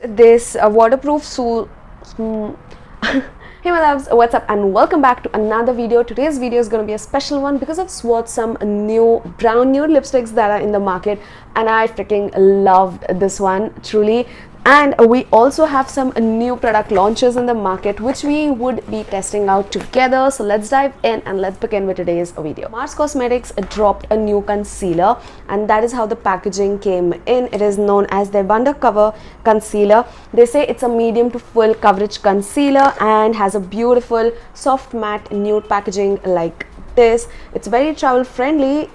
This waterproof Hey my loves, what's up and welcome back to another video. Today's video is going to be a special one because I've swatched some new brown nude lipsticks that are in the market and I freaking loved this one truly. And we also have some new product launches in the market which we would be testing out together. So let's dive in and let's begin with today's video. Mars Cosmetics dropped a new concealer and that is how the packaging came in. It is known as their Wondercover concealer. They say it's a medium to full coverage concealer and has a beautiful soft matte nude packaging like this. It's very travel friendly,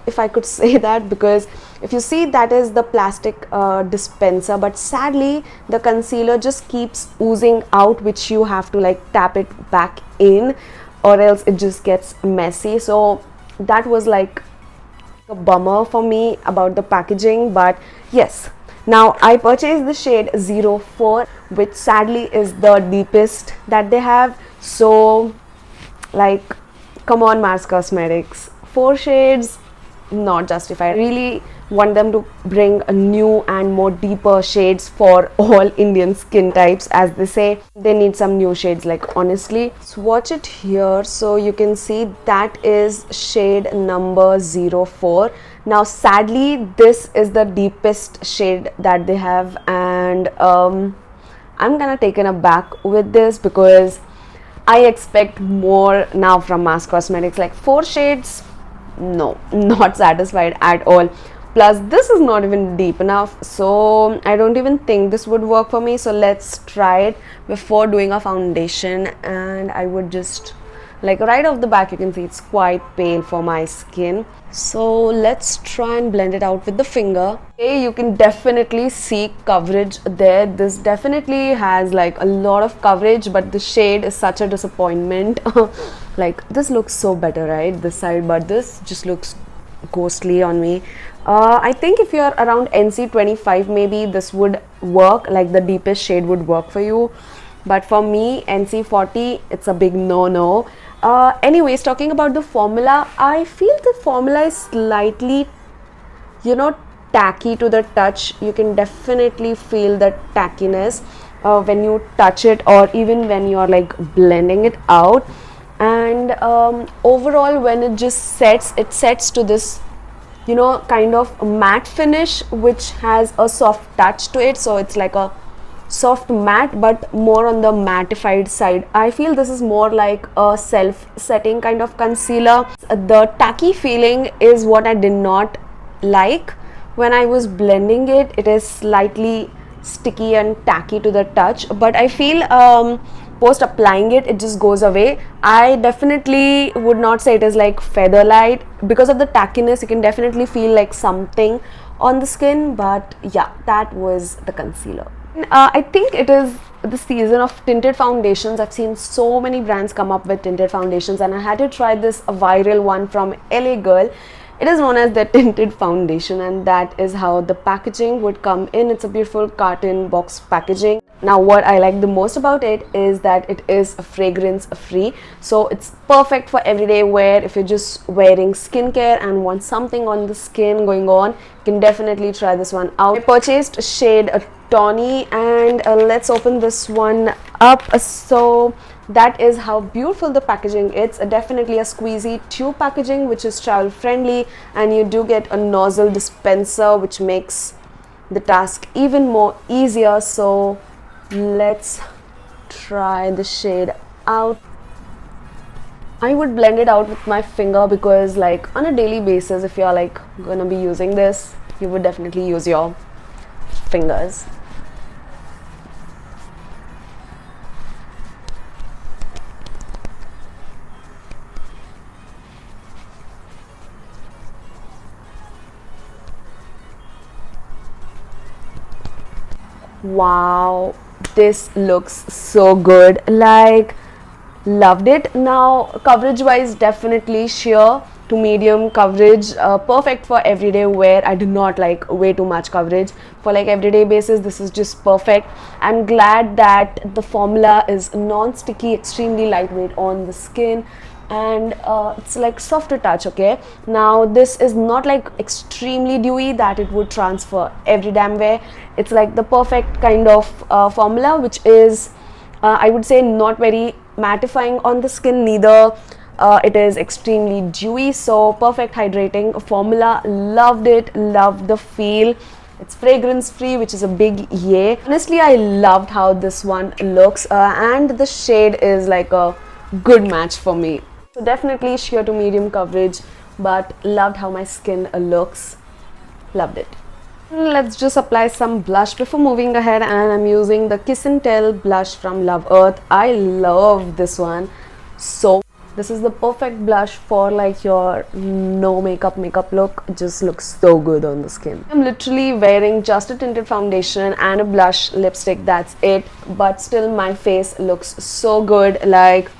if I could say that, because if you see, that is the plastic dispenser, but sadly the concealer just keeps oozing out, which you have to like tap it back in or else it just gets messy. So that was like a bummer for me about the packaging. But yes, now I purchased the shade 04, which sadly is the deepest that they have. So like, come on Mars Cosmetics, 4 shades not justified. I really want them to bring a new and more deeper shades for all Indian skin types. As they say, they need some new shades, like honestly. Swatch it here so you can see that is shade number 04. Now sadly this is the deepest shade that they have, and I'm kinda taken aback with this because I expect more now from Mars Cosmetics. Like 4 shades, no, not satisfied at all. Plus this is not even deep enough, so I don't even think this would work for me. So let's try it before doing a foundation, and I would just like right off the back you can see it's quite pale for my skin. So let's try and blend it out with the finger. Okay, you can definitely see coverage there. This definitely has like a lot of coverage, but the shade is such a disappointment. Like this looks so better, right, this side, but this just looks ghostly on me. I think if you're around NC 25 maybe this would work, like the deepest shade would work for you, but for me NC 40 it's a big no. Anyways, talking about the formula, I feel the formula is slightly, tacky to the touch. You can definitely feel the tackiness when you touch it or even when you're like blending it out. And overall when it just sets, it sets to this kind of matte finish which has a soft touch to it. So it's like a soft matte but more on the mattified side. I feel this is more like a self-setting kind of concealer. The tacky feeling is what I did not like when I was blending it. It is slightly sticky and tacky to the touch, but I feel post applying it just goes away. I definitely would not say it is like feather light. Because of the tackiness you can definitely feel like something on the skin. But yeah, that was the concealer. I think it is the season of tinted foundations. I've seen so many brands come up with tinted foundations and I had to try this viral one from LA Girl. It is known as the tinted foundation, and that is how the packaging would come in. It's a beautiful carton box packaging. Now what I like the most about it is that it is fragrance free, so it's perfect for everyday wear. If you're just wearing skincare and want something on the skin going on, you can definitely try this one out. I purchased shade Tawny, and let's open this one up. So that is how beautiful the packaging is. It's definitely a squeezy tube packaging which is travel friendly, and you do get a nozzle dispenser which makes the task even more easier. So let's try the shade out. I would blend it out with my finger because like on a daily basis if you're like gonna be using this, you would definitely use your fingers. Wow, this looks so good, like loved it. Now coverage wise, definitely sheer to medium coverage, perfect for everyday wear. I do not like way too much coverage. For like everyday basis this is just perfect. I'm glad that the formula is non-sticky, extremely lightweight on the skin, and it's like softer touch. Okay, now this is not like extremely dewy that it would transfer every damn way. It's like the perfect kind of formula, which is I would say not very mattifying on the skin, neither it is extremely dewy, so perfect hydrating formula. Loved it, loved the feel. It's fragrance free, which is a big yay. Honestly, I loved how this one looks, and the shade is like a good match for me. So definitely sheer to medium coverage, but loved how my skin looks. Loved it. Let's just apply some blush before moving ahead, and I'm using the Kiss and Tell blush from Love Earth. I love this one. So this is the perfect blush for like your no makeup look. It just looks so good on the skin. I'm literally wearing just a tinted foundation and a blush lipstick, that's it, but still my face looks so good. Like,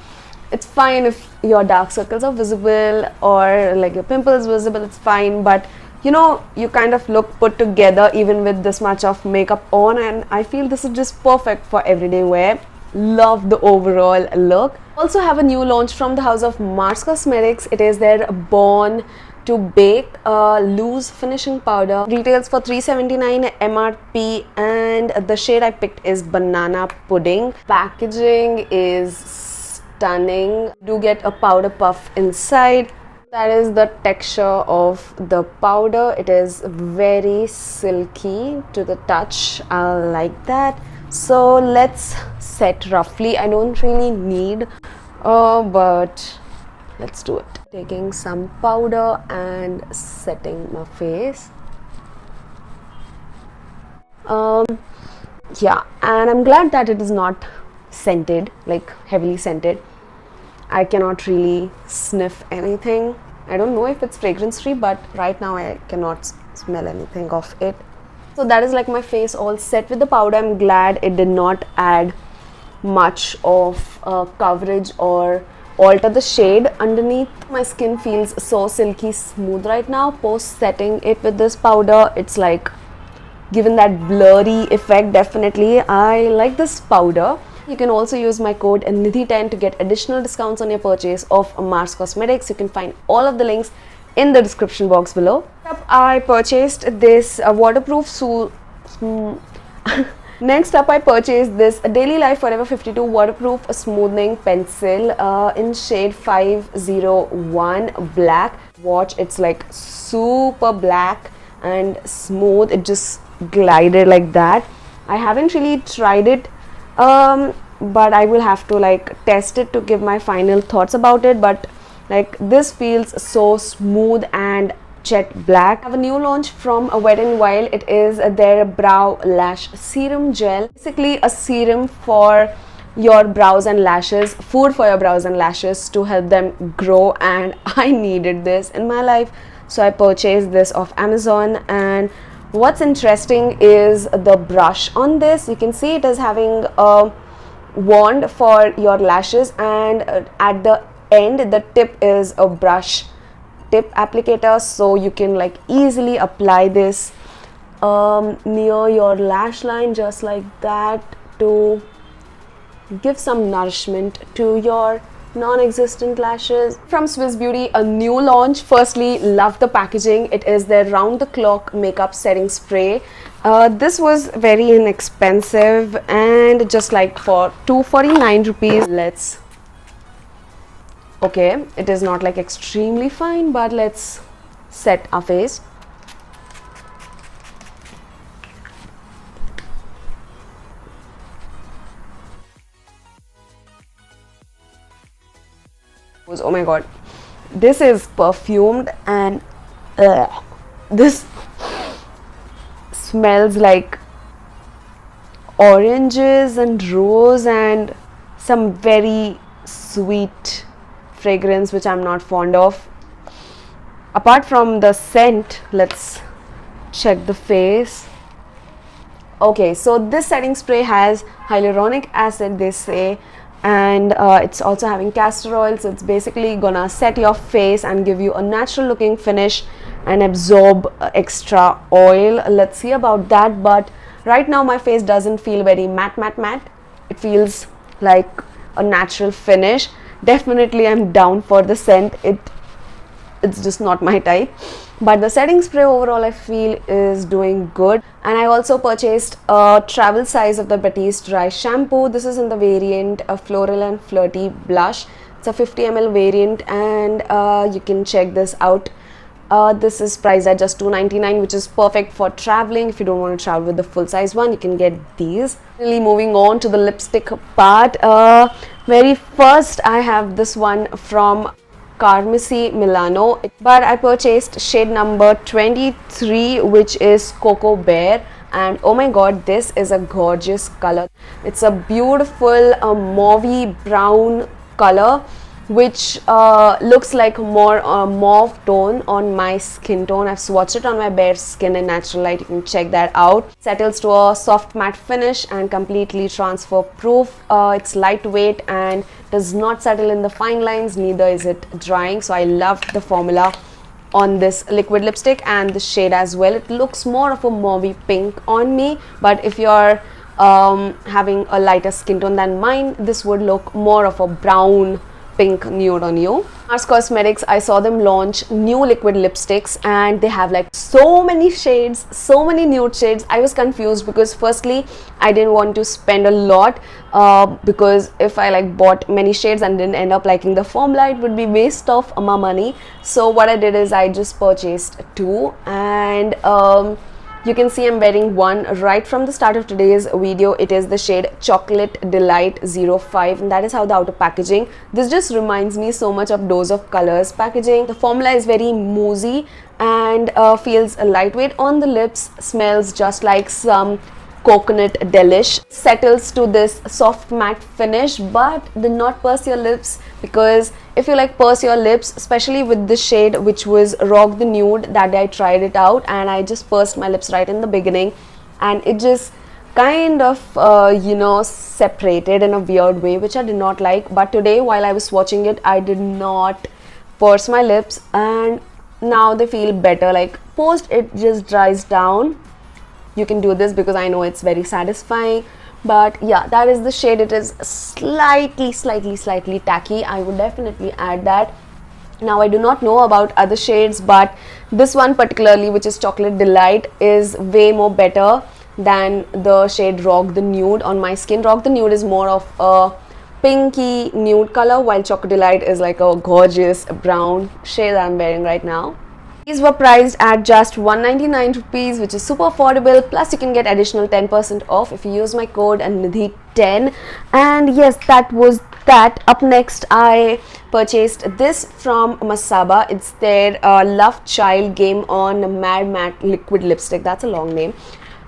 it's fine if your dark circles are visible or like your pimples visible, it's fine, but you know, you kind of look put together even with this much of makeup on, and I feel this is just perfect for everyday wear. Love the overall look. Also have a new launch from the house of Mars Cosmetics. It is their Born to Bake loose finishing powder. Retails for $379 MRP, and the shade I picked is Banana Pudding. Packaging is stunning. Do get a powder puff inside. That is the texture of the powder. It is very silky to the touch. I like that. So let's set roughly. I don't really need, but let's do it. Taking some powder and setting my face. Yeah, and I'm glad that it is not scented, like heavily scented. I cannot really sniff anything. I don't know if it's fragrance free, but right now I cannot smell anything of it. So that is like my face all set with the powder. I'm glad it did not add much of coverage or alter the shade underneath. My skin feels so silky smooth right now. Post setting it with this powder, it's like given that blurry effect. Definitely I like this powder. You can also use my code Nidhi10 to get additional discounts on your purchase of Mars Cosmetics. You can find all of the links in the description box below. I purchased this waterproof Next up, I purchased this Daily Life Forever 52 waterproof smoothing pencil in shade 501 black. Watch, it's like super black and smooth. It just glided like that. I haven't really tried it, but I will have to like test it to give my final thoughts about it. But like, this feels so smooth and jet black. I have a new launch from Wet n Wild. It is their brow lash serum gel. Basically a serum for your brows and lashes, food for your brows and lashes to help them grow, and I needed this in my life, so I purchased this off Amazon. And what's interesting is the brush on this. You can see it is having a wand for your lashes, and at the end the tip is a brush tip applicator, so you can like easily apply this near your lash line just like that to give some nourishment to your non-existent lashes. From Swiss Beauty, a new launch. Firstly, love the packaging. It is their round the clock makeup setting spray. This was very inexpensive and just like for 249 rupees. Let's okay, it is not like extremely fine, but let's set our face. Oh my god, this is perfumed, and this smells like oranges and rose and some very sweet fragrance, which I'm not fond of. Apart from the scent, let's check the face. Okay, so this setting spray has hyaluronic acid, they say, and it's also having castor oil, so it's basically gonna set your face and give you a natural looking finish and absorb extra oil. Let's see about that. But right now my face doesn't feel very matte. It feels like a natural finish. definitely I'm down for the scent. It's just not my type, but the setting spray overall I feel is doing good. And I also purchased a travel size of the Batiste dry shampoo. This is in the variant floral and flirty blush. It's a 50 ml variant, and you can check this out. This is priced at just $2.99, which is perfect for traveling. If you don't want to travel with the full size one, you can get these. Really moving on to the lipstick part. Very first I have this one from Carmisi Milano, but I purchased shade number 23, which is Cocoa Bear, and oh my god, this is a gorgeous color. It's a beautiful mauvey brown color, which looks like more mauve tone on my skin tone. I've swatched it on my bare skin in natural light. You can check that out. Settles to a soft matte finish and completely transfer proof. It's lightweight and does not settle in the fine lines, neither is it drying. So I loved the formula on this liquid lipstick and the shade as well. It looks more of a mauvey pink on me, but if you're having a lighter skin tone than mine, this would look more of a brown pink nude on you. NARS Cosmetics, I saw them launch new liquid lipsticks and they have like so many shades, so many nude shades. I was confused because firstly I didn't want to spend a lot because if I like bought many shades and didn't end up liking the formula, it would be waste of my money. So what I did is I just purchased two, and you can see I'm wearing one right from the start of today's video. It is the shade Chocolate Delight 05, and that is how the outer packaging. This just reminds me so much of Dose of Colors packaging. The formula is very moussey and feels lightweight on the lips, smells just like some coconut delish. Settles to this soft matte finish, but do not purse your lips, because if you like purse your lips, especially with this shade which was Rock the Nude, that day I tried it out and I just pursed my lips right in the beginning and it just kind of separated in a weird way, which I did not like. But today while I was watching it, I did not purse my lips and now they feel better. Like post it just dries down. You can do this because I know it's very satisfying. But yeah, that is the shade. It is slightly tacky. I would definitely add that. Now I do not know about other shades, but this one particularly, which is Chocolate Delight, is way more better than the shade Rock the Nude on my skin. Rock the Nude is more of a pinky nude color, while Chocolate Delight is like a gorgeous brown shade that I'm wearing right now. These were priced at just 199 rupees, which is super affordable. Plus, you can get additional 10% off if you use my code Nidhi10. And yes, that was that. Up next, I purchased this from Masaba. It's their Love Child Game On Mad Matte Liquid Lipstick. That's a long name.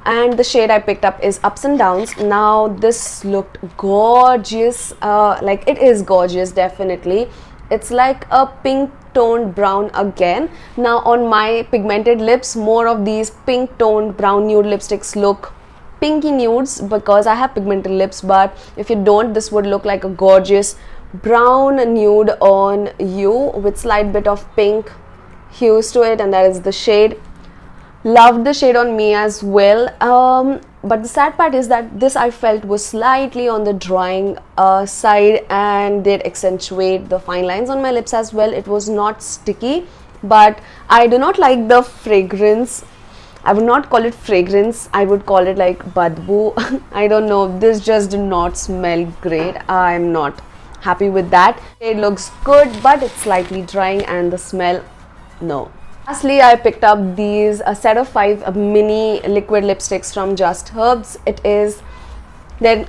And the shade I picked up is Ups and Downs. Now, this looked gorgeous. Like, it is gorgeous, definitely. It's like a pink toned brown again. Now on my pigmented lips, more of these pink toned brown nude lipsticks look pinky nudes because I have pigmented lips, but if you don't, this would look like a gorgeous brown nude on you with slight bit of pink hues to it, and that is the shade. Loved the shade on me as well, but the sad part is that this I felt was slightly on the drying side and did accentuate the fine lines on my lips as well. It was not sticky, but I do not like the fragrance. I would not call it fragrance, I would call it like badbu. I don't know, this just did not smell great. I'm not happy with that. It looks good, but it's slightly drying, and the smell, no. Lastly, I picked up these a set of 5 mini liquid lipsticks from Just Herbs. It is their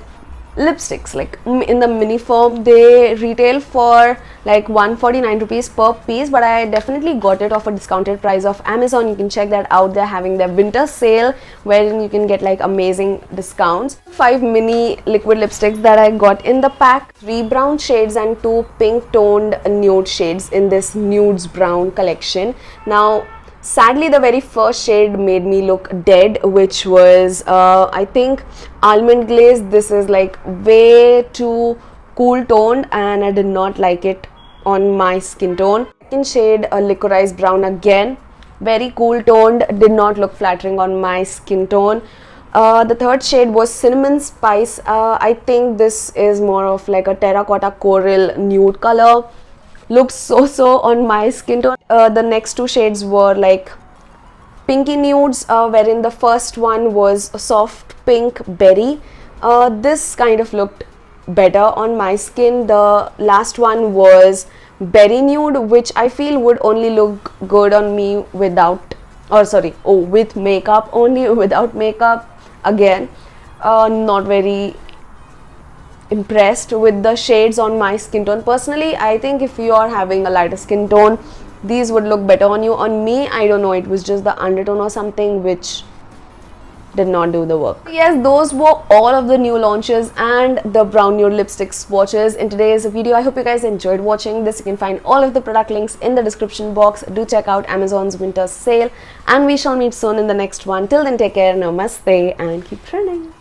lipsticks like in the mini form. They retail for like 149 rupees per piece, but I definitely got it off a discounted price of Amazon. You can check that out. They're having their winter sale wherein you can get like amazing discounts. 5 mini liquid lipsticks that I got in the pack, 3 brown shades and 2 pink toned nude shades in this nudes brown collection. Now sadly, the very first shade made me look dead, which was I think Almond Glaze. This is like way too cool toned and I did not like it on my skin tone. Second shade, a Licorice Brown, again very cool toned, did not look flattering on my skin tone. The third shade was Cinnamon Spice. I think this is more of like a terracotta coral nude color. Looks so on my skin tone. The next two shades were like pinky nudes, wherein the first one was a soft pink berry. This kind of looked better on my skin. The last one was berry nude, which I feel would only look good on me without, or sorry, oh, with makeup only. Without makeup, again, not very impressed with the shades on my skin tone. Personally, I think if you are having a lighter skin tone, these would look better on you. On me, I don't know, it was just the undertone or something which did not do the work. Yes, those were all of the new launches and the brown nude lipstick swatches in today's video. I hope you guys enjoyed watching this. You can find all of the product links in the description box. Do check out Amazon's winter sale, and we shall meet soon in the next one. Till then, take care, namaste, and keep trending.